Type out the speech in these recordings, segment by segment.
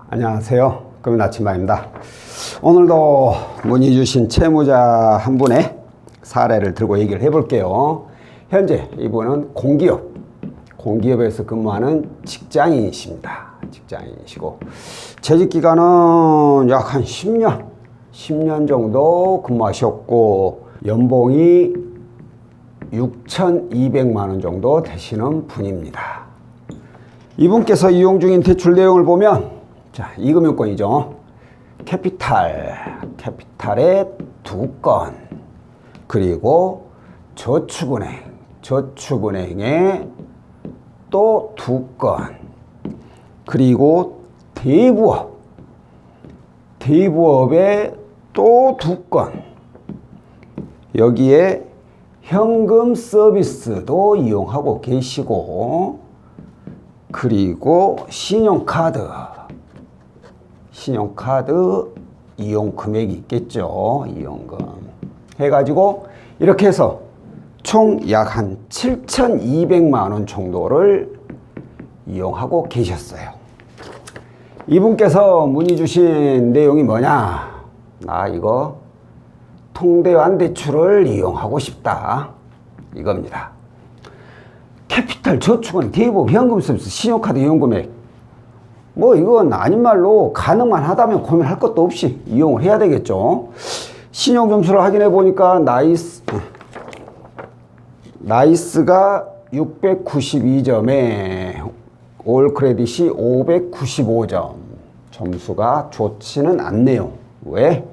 안녕하세요. 금연 아침마입니다. 오늘도 문의 주신 채무자 한 분의 사례를 들고 얘기를 해볼게요. 현재 이분은 공기업에서 근무하는 직장인이십니다. 직장인이시고 재직기간은 약 한 10년 정도 근무하셨고 연봉이 6,200만 원 정도 되시는 분입니다. 이분께서 이용 중인 대출 내용을 보면 자, 이금융권이죠. 캐피탈의 2건, 그리고 저축은행에 또 2건, 그리고 대부업에 또 2건, 여기에 현금 서비스도 이용하고 계시고, 그리고 신용카드 이용 금액이 있겠죠. 이용금 해가지고 이렇게 해서 총 약 한 7,200만 원 정도를 이용하고 계셨어요. 이분께서 문의 주신 내용이 뭐냐? 나 이거 통대환 대출을 이용하고 싶다, 이겁니다. 캐피탈, 저축은, 대부업, 현금 서비스, 신용카드 이용금액, 이건 아닌 말로 가능만 하다면 고민할 것도 없이 이용을 해야 되겠죠. 신용점수를 확인해 보니까 나이스가 692점에 올 크레딧이 595점. 점수가 좋지는 않네요. 왜?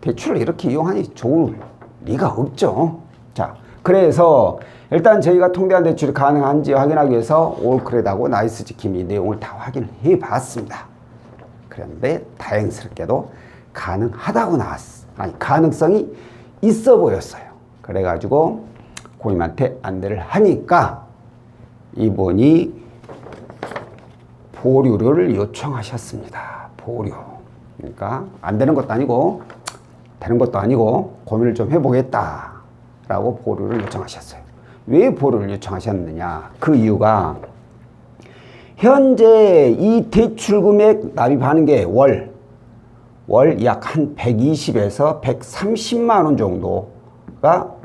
대출을 이렇게 이용하니 좋을 리가 없죠. 자, 그래서 일단 저희가 통대환 대출이 가능한지 확인하기 위해서 올크레딧하고 나이스 지킴이 내용을 다 확인해 봤습니다. 그런데 다행스럽게도 가능하다고 가능성이 있어 보였어요. 그래가지고 고객님한테 안내를 하니까 이분이 보류를 요청하셨습니다. 보류. 그러니까 안 되는 것도 아니고 되는 것도 아니고 고민을 좀 해보겠다라고 보류를 요청하셨어요. 왜 보류를 요청하셨느냐? 그 이유가 현재 이 대출 금액 납입하는 게 월 약 한 120에서 130만 원 정도가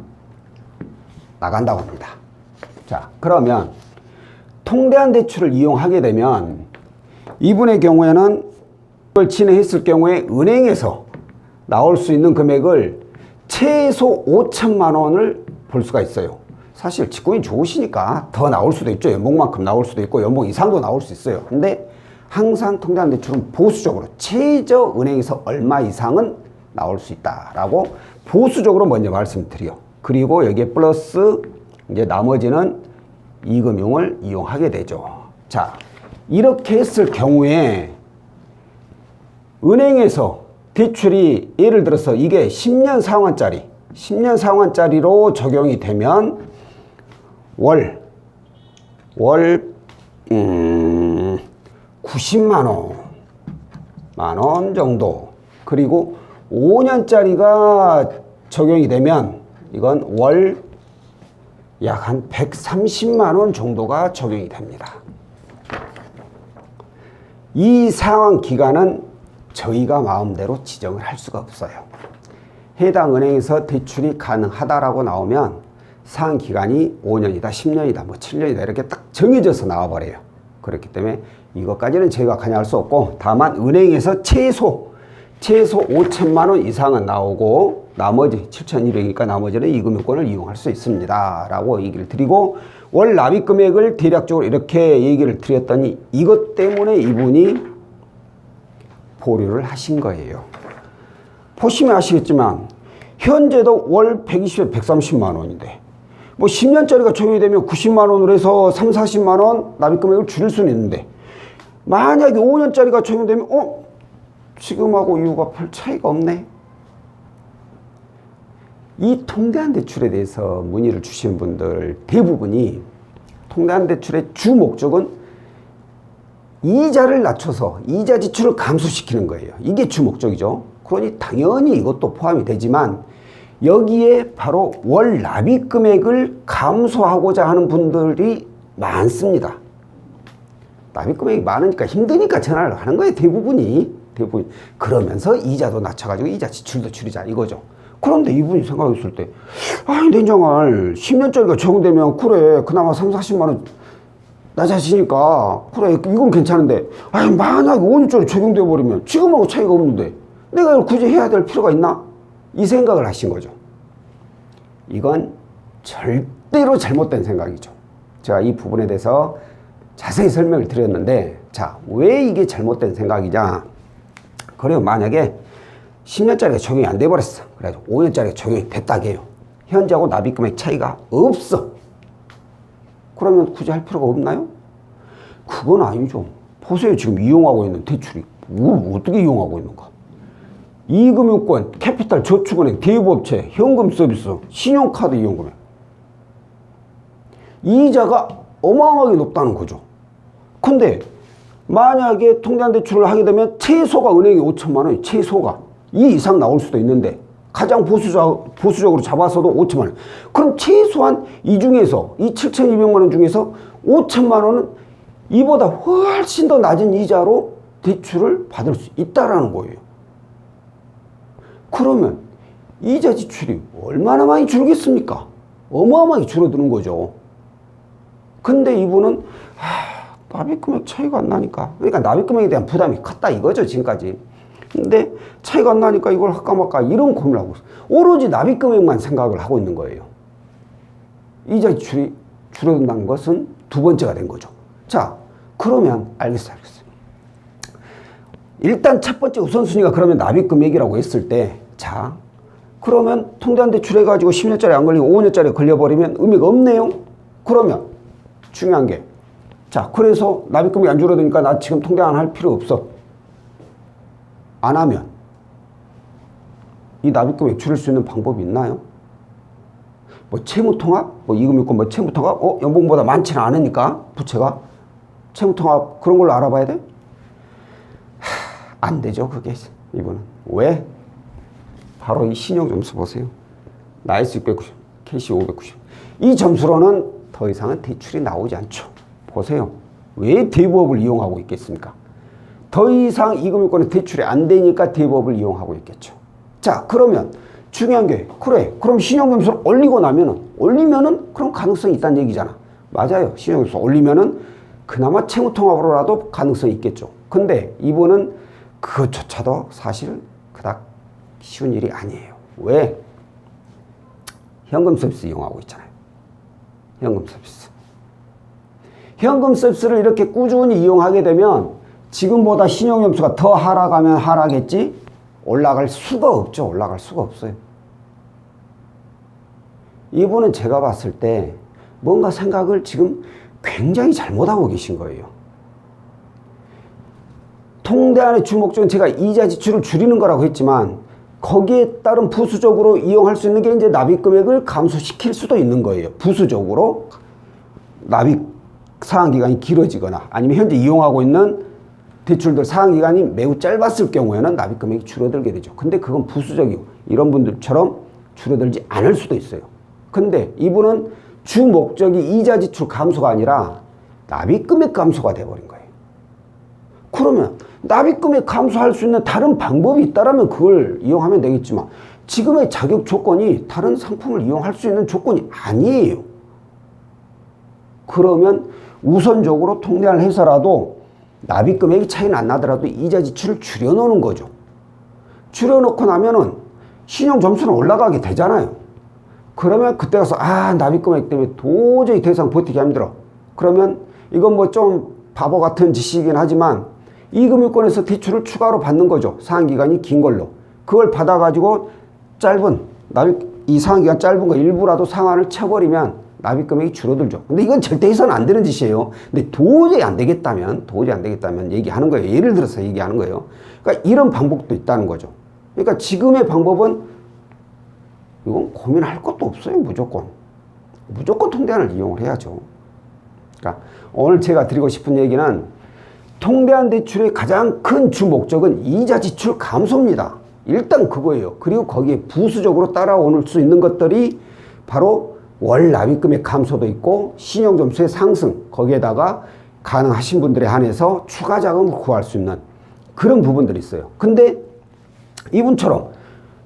나간다고 합니다. 자, 그러면 통대환 대출을 이용하게 되면 이분의 경우에는 이걸 진행했을 경우에 은행에서 나올 수 있는 금액을 최소 5천만 원을 볼 수가 있어요. 사실 직군이 좋으시니까 더 나올 수도 있죠. 연봉만큼 나올 수도 있고 연봉 이상도 나올 수 있어요. 근데 항상 통대환 대출은 보수적으로 최저 은행에서 얼마 이상은 나올 수 있다라고 보수적으로 먼저 말씀드려. 그리고 여기에 플러스 이제 나머지는 이금융을 이용하게 되죠. 자, 이렇게 했을 경우에 은행에서 대출이 예를 들어서 이게 10년 상환짜리로 적용이 되면 월 90만 원 정도, 그리고 5년짜리가 적용이 되면 이건 월 약 한 130만 원 정도가 적용이 됩니다. 이 상환 기간은 저희가 마음대로 지정을 할 수가 없어요. 해당 은행에서 대출이 가능하다라고 나오면 상환 기간이 5년이다, 10년이다, 7년이다 이렇게 딱 정해져서 나와버려요. 그렇기 때문에 이것까지는 저희가 관여할 수 없고, 다만 은행에서 최소 5천만 원 이상은 나오고 나머지 7,200이니까 나머지는 이금융권을 이용할 수 있습니다 라고 얘기를 드리고, 월 납입 금액을 대략적으로 이렇게 얘기를 드렸더니 이것 때문에 이분이 보류를 하신 거예요. 보시면 아시겠지만 현재도 월 120에 130만 원인데 10년짜리가 적용이 되면 90만 원으로 해서 3, 40만 원 납입 금액을 줄일 수는 있는데, 만약에 5년짜리가 적용되면 지금하고 이후가 별 차이가 없네. 이 통대환 대출에 대해서 문의를 주시는 분들 대부분이 통대환 대출의 주 목적은 이자를 낮춰서 이자 지출을 감소시키는 거예요. 이게 주 목적이죠. 그러니 당연히 이것도 포함이 되지만 여기에 바로 월 납입 금액을 감소하고자 하는 분들이 많습니다. 납입 금액이 많으니까 힘드니까 전화를 하는 거예요. 대부분이. 그러면서 이자도 낮춰가지고 이자 지출도 줄이자 이거죠. 그런데 이분이 생각했을 때, 아니, 내장을 10년짜리가 적용되면, 그래, 그나마 3, 40만 원 낮아지니까, 그래, 이건 괜찮은데, 아니, 만약에 5년짜리 적용돼 버리면 지금하고 차이가 없는데, 내가 이걸 굳이 해야 될 필요가 있나? 이 생각을 하신 거죠. 이건 절대로 잘못된 생각이죠. 제가 이 부분에 대해서 자세히 설명을 드렸는데, 자, 왜 이게 잘못된 생각이냐? 그래요. 만약에 10년짜리가 적용이 안 돼버렸어. 그래서 5년짜리가 적용이 됐다고 해요. 현재하고 납입금액 차이가 없어. 그러면 굳이 할 필요가 없나요? 그건 아니죠. 보세요. 지금 이용하고 있는 대출이 어떻게 이용하고 있는가. 이금융권, 캐피탈 저축은행, 대부업체, 현금 서비스, 신용카드 이용금액. 이자가 어마어마하게 높다는 거죠. 근데 만약에 통장 대출을 하게 되면 최소가 은행이 5천만 원이 최소가 이 이상 나올 수도 있는데 가장 보수적으로 잡아서도 5천만 원. 그럼 최소한 이 중에서 이 7,200만 원 중에서 5천만 원은 이보다 훨씬 더 낮은 이자로 대출을 받을 수 있다라는 거예요. 그러면 이자 지출이 얼마나 많이 줄겠습니까? 어마어마하게 줄어드는 거죠. 근데 이분은 납입금액 차이가 안 나니까, 그러니까 납입금액에 대한 부담이 컸다 이거죠 지금까지. 근데 차이가 안 나니까 이걸 할까 말까 이런 고민을 하고 있어요. 오로지 납입금액만 생각을 하고 있는 거예요. 이자 지출이 줄어든다는 것은 두 번째가 된 거죠. 자, 그러면 알겠어요. 일단 첫 번째 우선순위가 그러면 납입금액이라고 했을 때, 자, 그러면 통장 대출해가지고 10년짜리 안 걸리고 5년짜리 걸려버리면 의미가 없네요. 그러면 중요한 게, 자, 그래서 납입금액이 안 줄어드니까 나 지금 통장 안 할 필요 없어. 안 하면 이 납입금액 줄일 수 있는 방법이 있나요? 뭐 채무통합? 뭐 이금융권 뭐 채무통합? 연봉보다 많지는 않으니까 부채가 채무통합 그런 걸로 알아봐야 돼? 안 되죠 그게. 이분은 왜? 바로 이 신용점수 보세요. 나이스 690, KC 590. 이 점수로는 더 이상은 대출이 나오지 않죠. 보세요. 왜 대부업을 이용하고 있겠습니까? 더 이상 이금융권의 대출이 안 되니까 대부업을 이용하고 있겠죠. 자, 그러면 중요한 게, 그래, 그럼 신용점수를 올리면은 그럼 가능성이 있다는 얘기잖아. 맞아요. 신용점수 올리면은 그나마 채무통합으로라도 가능성이 있겠죠. 근데 이분은 그것조차도 사실 그닥 쉬운 일이 아니에요. 왜? 현금 서비스 이용하고 있잖아요. 현금 서비스. 현금 서비스를 이렇게 꾸준히 이용하게 되면 지금보다 신용점수가 더 하락하면 하락했지 올라갈 수가 없죠. 올라갈 수가 없어요. 이분은 제가 봤을 때 뭔가 생각을 지금 굉장히 잘못하고 계신 거예요. 통대안의 주목적은 제가 이자 지출을 줄이는 거라고 했지만 거기에 따른 부수적으로 이용할 수 있는 게 이제 납입금액을 감소시킬 수도 있는 거예요. 부수적으로 납입 사항기간이 길어지거나 아니면 현재 이용하고 있는 대출들 사항기간이 매우 짧았을 경우에는 납입금액이 줄어들게 되죠. 근데 그건 부수적이고 이런 분들처럼 줄어들지 않을 수도 있어요. 근데 이분은 주 목적이 이자 지출 감소가 아니라 납입금액 감소가 돼버린 거예요. 그러면 납입금액 감소할 수 있는 다른 방법이 있다면 그걸 이용하면 되겠지만 지금의 자격 조건이 다른 상품을 이용할 수 있는 조건이 아니에요. 그러면 우선적으로 통장을 해서라도 납입금액이 차이는 안 나더라도 이자 지출을 줄여놓는 거죠. 줄여놓고 나면은 신용점수는 올라가게 되잖아요. 그러면 그때 가서 납입금액 때문에 도저히 더 이상 버티기 힘들어. 그러면 이건 뭐 좀 바보 같은 짓이긴 하지만 이금융권에서 대출을 추가로 받는 거죠. 상환기간이 긴 걸로. 그걸 받아가지고 이 상환기간 짧은 거 일부라도 상환을 쳐버리면 납입금액이 줄어들죠. 근데 이건 절대 해서는 안 되는 짓이에요. 근데 도저히 안 되겠다면 얘기하는 거예요. 예를 들어서 얘기하는 거예요. 그러니까 이런 방법도 있다는 거죠. 그러니까 지금의 방법은 이건 고민할 것도 없어요. 무조건 통대안을 이용을 해야죠. 그러니까 오늘 제가 드리고 싶은 얘기는 통대안 대출의 가장 큰 주 목적은 이자 지출 감소입니다. 일단 그거예요. 그리고 거기에 부수적으로 따라올 수 있는 것들이 바로 월 납입금액 감소도 있고 신용점수의 상승, 거기에다가 가능하신 분들에 한해서 추가 자금을 구할 수 있는 그런 부분들이 있어요. 근데 이분처럼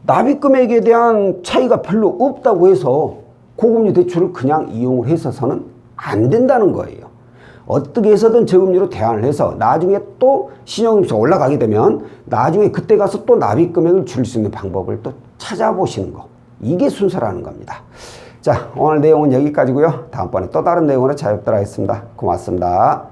납입 금액에 대한 차이가 별로 없다고 해서 고금리 대출을 그냥 이용을 해서는 안 된다는 거예요. 어떻게 해서든 저금리로 대안을 해서 나중에 또 신용점수가 올라가게 되면 나중에 그때 가서 또 납입 금액을 줄일 수 있는 방법을 또 찾아보시는 거. 이게 순서라는 겁니다. 자, 오늘 내용은 여기까지고요. 다음번에 또 다른 내용으로 찾아뵙도록 하겠습니다. 고맙습니다.